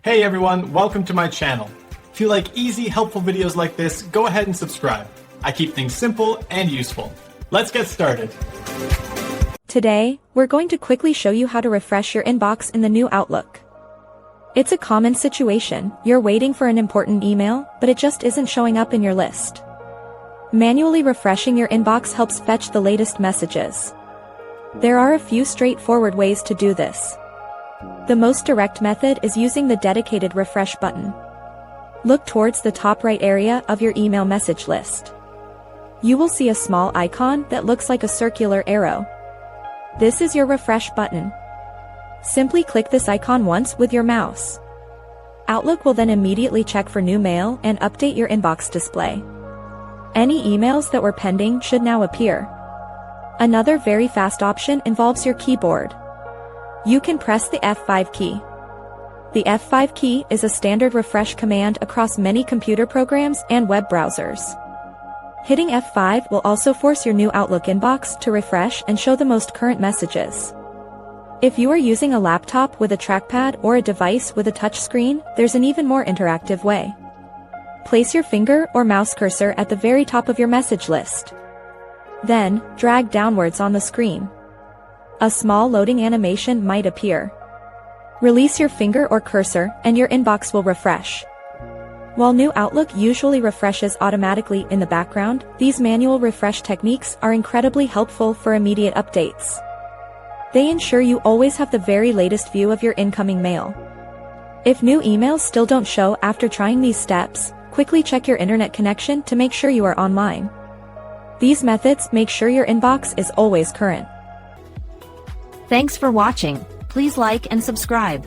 Hey everyone, welcome to my channel. If you like easy, helpful videos like this, go ahead and subscribe. I keep things simple and useful. Let's get started. Today, we're going to quickly show you how to refresh your inbox in the new Outlook. It's a common situation. You're waiting for an important email, but it just isn't showing up in your list. Manually refreshing your inbox helps fetch the latest messages. There are a few straightforward ways to do this. The most direct method is using the dedicated refresh button. Look towards the top right area of your email message list. You will see a small icon that looks like a circular arrow. This is your refresh button. Simply click this icon once with your mouse. Outlook will then immediately check for new mail and update your inbox display. Any emails that were pending should now appear. Another very fast option involves your keyboard. You can press the F5 key. The F5 key is a standard refresh command across many computer programs and web browsers. Hitting F5 will also force your new Outlook inbox to refresh and show the most current messages. If you are using a laptop with a trackpad or a device with a touchscreen, there's an even more interactive way. Place your finger or mouse cursor at the very top of your message list. Then, drag downwards on the screen. A small loading animation might appear. Release your finger or cursor, and your inbox will refresh. While new Outlook usually refreshes automatically in the background, these manual refresh techniques are incredibly helpful for immediate updates. They ensure you always have the very latest view of your incoming mail. If new emails still don't show after trying these steps, quickly check your internet connection to make sure you are online. These methods make sure your inbox is always current. Thanks for watching. Please like and subscribe.